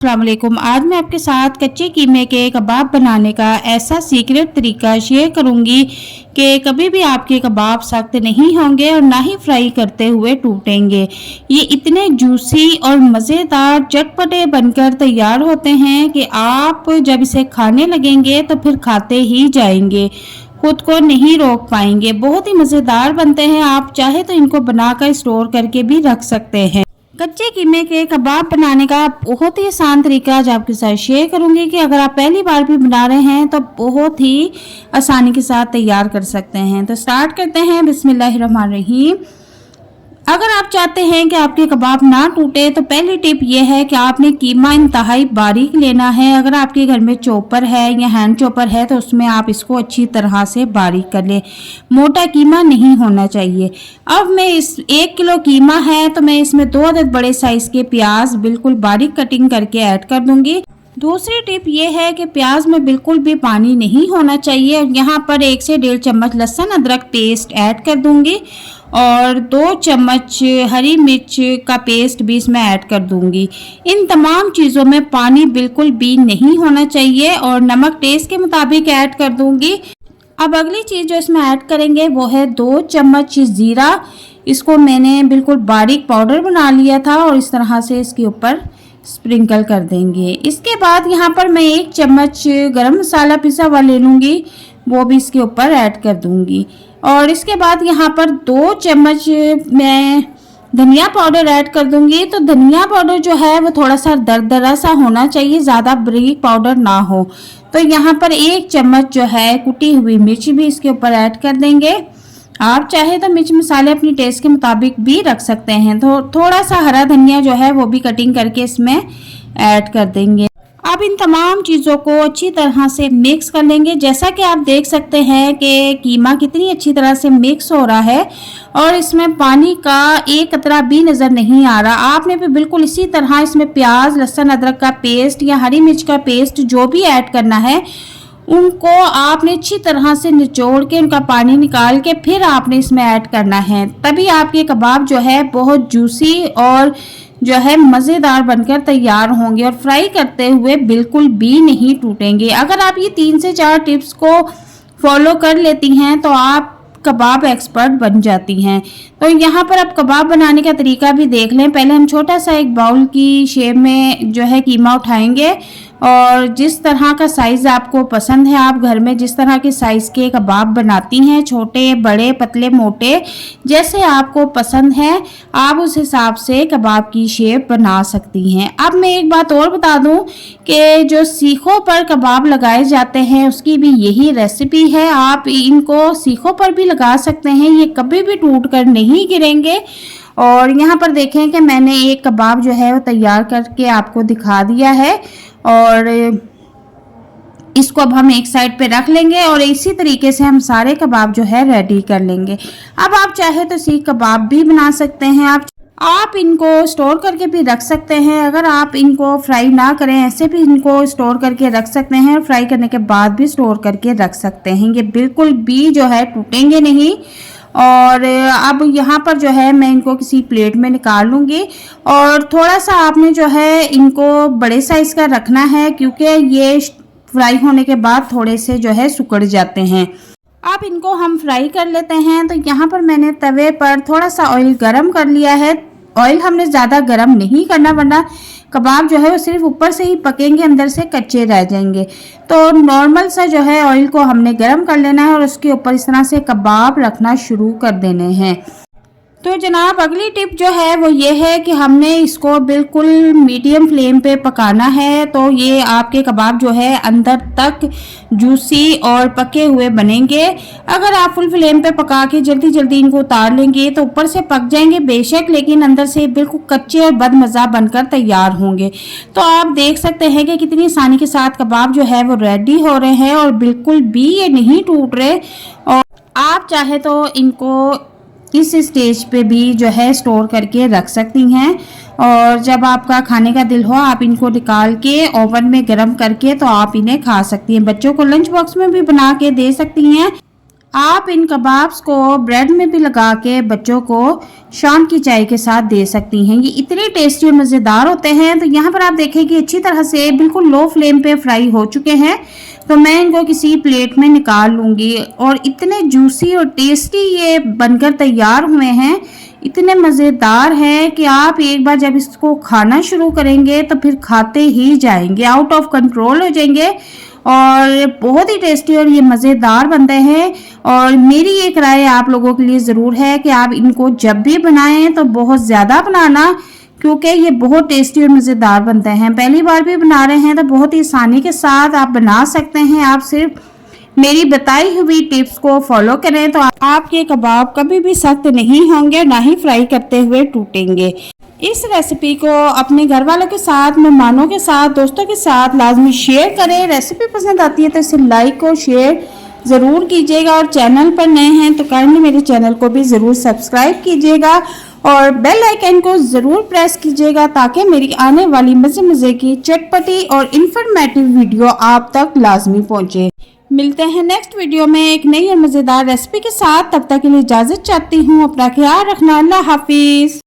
अस्सलाम वालेकुम। आज मैं आपके साथ कच्चे कीमे के कबाब बनाने का ऐसा सीक्रेट तरीका शेयर करूंगी कि कभी भी आपके कबाब सख्त नहीं होंगे और ना ही फ्राई करते हुए टूटेंगे। ये इतने जूसी और मज़ेदार चटपटे बनकर तैयार होते हैं कि आप जब इसे खाने लगेंगे तो फिर खाते ही जाएंगे, खुद को नहीं रोक पाएंगे। बहुत ही मज़ेदार बनते हैं। आप चाहे तो इनको बनाकर स्टोर करके भी रख सकते हैं। कच्चे कीमे के कबाब बनाने का बहुत ही आसान तरीका आज आपके साथ शेयर करूंगी कि अगर आप पहली बार भी बना रहे हैं तो बहुत ही आसानी के साथ तैयार कर सकते हैं। तो स्टार्ट करते हैं। बिस्मिल्लाहिर्रहमानिर्रहीम। अगर आप चाहते हैं कि आपके कबाब ना टूटे तो पहली टिप ये है कि आपने कीमा इंतहाई बारीक लेना है। अगर आपके घर में चॉपर है या हैंड चॉपर है तो उसमें आप इसको अच्छी तरह से बारीक कर लें। मोटा कीमा नहीं होना चाहिए। अब मैं इस 1 किलो कीमा है तो मैं इसमें 2 अदद बड़े साइज के प्याज बिल्कुल बारीक कटिंग करके ऐड कर दूंगी। दूसरी टिप ये है कि प्याज में बिल्कुल भी पानी नहीं होना चाहिए। यहाँ पर 1 से 1.5 चम्मच लहसुन अदरक पेस्ट ऐड कर दूंगी और 2 चम्मच हरी मिर्च का पेस्ट भी इसमें ऐड कर दूंगी। इन तमाम चीज़ों में पानी बिल्कुल भी नहीं होना चाहिए और नमक टेस्ट के मुताबिक ऐड कर दूंगी। अब अगली चीज़ जो इसमें ऐड करेंगे वो है 2 चम्मच ज़ीरा। इसको मैंने बिल्कुल बारीक पाउडर बना लिया था और इस तरह से इसके ऊपर स्प्रिंकल कर देंगे। इसके बाद यहाँ पर मैं 1 चम्मच गरम मसाला पिसा हुआ ले लूँगी, वो भी इसके ऊपर ऐड कर दूँगी। और इसके बाद यहाँ पर 2 चम्मच मैं धनिया पाउडर ऐड कर दूँगी। तो धनिया पाउडर जो है वो थोड़ा सा दरदरा सा होना चाहिए, ज़्यादा बारीक पाउडर ना हो। तो यहाँ पर 1 चम्मच जो है कुटी हुई मिर्च भी इसके ऊपर ऐड कर देंगे। आप चाहे तो मिर्च मसाले अपनी टेस्ट के मुताबिक भी रख सकते हैं। तो थोड़ा सा हरा धनिया जो है वो भी कटिंग करके इसमें ऐड कर देंगे। अब इन तमाम चीज़ों को अच्छी तरह से मिक्स कर लेंगे। जैसा कि आप देख सकते हैं कि कीमा कितनी अच्छी तरह से मिक्स हो रहा है और इसमें पानी का एक कतरा भी नज़र नहीं आ रहा। आपने भी बिल्कुल इसी तरह इसमें प्याज लहसुन अदरक का पेस्ट या हरी मिर्च का पेस्ट जो भी ऐड करना है उनको आपने अच्छी तरह से निचोड़ के उनका पानी निकाल के फिर आपने इसमें ऐड करना है। तभी आपके कबाब जो है बहुत जूसी और जो है मज़ेदार बनकर तैयार होंगे और फ्राई करते हुए बिल्कुल भी नहीं टूटेंगे। अगर आप ये 3 से 4 टिप्स को फॉलो कर लेती हैं तो आप कबाब एक्सपर्ट बन जाती हैं। तो यहाँ पर आप कबाब बनाने का तरीका भी देख लें। पहले हम छोटा सा एक बाउल की शेप में जो है कीमा उठाएंगे और जिस तरह का साइज़ आपको पसंद है, आप घर में जिस तरह के साइज़ के कबाब बनाती हैं, छोटे बड़े पतले मोटे जैसे आपको पसंद है, आप उस हिसाब से कबाब की शेप बना सकती हैं। अब मैं एक बात और बता दूं कि जो सीखों पर कबाब लगाए जाते हैं उसकी भी यही रेसिपी है। आप इनको सीखों पर भी लगा सकते हैं, ये कभी भी टूट कर नहीं गिरेंगे। और यहाँ पर देखें कि मैंने एक कबाब जो है वो तैयार करके आपको दिखा दिया है और इसको अब हम एक साइड पे रख लेंगे और इसी तरीके से हम सारे कबाब जो है रेडी कर लेंगे। अब आप चाहे तो सीख कबाब भी बना सकते हैं। आप इनको स्टोर करके भी रख सकते हैं। अगर आप इनको फ्राई ना करें ऐसे भी इनको स्टोर करके रख सकते हैं और फ्राई करने के बाद भी स्टोर करके रख सकते हैं। ये बिल्कुल भी जो है टूटेंगे नहीं। और अब यहाँ पर जो है मैं इनको किसी प्लेट में निकाल लूँगी और थोड़ा सा आपने जो है इनको बड़े साइज़ का रखना है क्योंकि ये फ्राई होने के बाद थोड़े से जो है सिकुड़ जाते हैं। अब इनको हम फ्राई कर लेते हैं। तो यहाँ पर मैंने तवे पर थोड़ा सा ऑयल गरम कर लिया है। ऑयल हमने ज़्यादा गरम नहीं करना वरना कबाब जो है वो सिर्फ ऊपर से ही पकेंगे, अंदर से कच्चे रह जाएंगे। तो नॉर्मल सा जो है ऑयल को हमने गरम कर लेना है और उसके ऊपर इस तरह से कबाब रखना शुरू कर देने हैं। तो जनाब अगली टिप जो है वो ये है कि हमने इसको बिल्कुल मीडियम फ्लेम पे पकाना है। तो ये आपके कबाब जो है अंदर तक जूसी और पके हुए बनेंगे। अगर आप फुल फ्लेम पे पका के जल्दी जल्दी इनको उतार लेंगे तो ऊपर से पक जाएंगे बेशक, लेकिन अंदर से बिल्कुल कच्चे और बदमज़ा बनकर तैयार होंगे। तो आप देख सकते हैं कि कितनी आसानी के साथ कबाब जो है वो रेडी हो रहे हैं और बिल्कुल भी ये नहीं टूट रहे। और आप चाहे तो इनको इस स्टेज पे भी जो है स्टोर करके रख सकती हैं और जब आपका खाने का दिल हो आप इनको निकाल के ओवन में गर्म करके तो आप इन्हें खा सकती हैं। बच्चों को लंच बॉक्स में भी बना के दे सकती हैं। आप इन कबाब्स को ब्रेड में भी लगा के बच्चों को शाम की चाय के साथ दे सकती हैं। ये इतने टेस्टी और मज़ेदार होते हैं। तो यहाँ पर आप देखें कि अच्छी तरह से बिल्कुल लो फ्लेम पे फ्राई हो चुके हैं। तो मैं इनको किसी प्लेट में निकाल लूँगी और इतने जूसी और टेस्टी ये बनकर तैयार हुए हैं, इतने मज़ेदार हैं कि आप एक बार जब इसको खाना शुरू करेंगे तो फिर खाते ही जाएंगे, आउट ऑफ कंट्रोल हो जाएंगे। और बहुत ही टेस्टी और ये मज़ेदार बनते हैं। और मेरी एक राय आप लोगों के लिए ज़रूर है कि आप इनको जब भी बनाएं तो बहुत ज़्यादा बनाना, क्योंकि ये बहुत टेस्टी और मज़ेदार बनते हैं। पहली बार भी बना रहे हैं तो बहुत ही आसानी के साथ आप बना सकते हैं। आप सिर्फ मेरी बताई हुई टिप्स को फॉलो करें तो आपके कबाब कभी भी सख्त नहीं होंगे, ना ही फ्राई करते हुए टूटेंगे। इस रेसिपी को अपने घर वालों के साथ, मेहमानों के साथ, दोस्तों के साथ लाजमी शेयर करें। रेसिपी पसंद आती है तो इसे लाइक और शेयर ज़रूर कीजिएगा और चैनल पर नए हैं तो काइंडली मेरे चैनल को भी ज़रूर सब्सक्राइब कीजिएगा और बेल आइकन को ज़रूर प्रेस कीजिएगा ताकि मेरी आने वाली मज़े की चटपटी और इन्फॉर्मेटिव वीडियो आप तक लाजमी पहुँचे। मिलते हैं नेक्स्ट वीडियो में एक नई और मज़ेदार रेसिपी के साथ। तब तक के लिए इजाज़त चाहती हूँ। अपना ख्याल रखना। अल्लाह हाफिज़।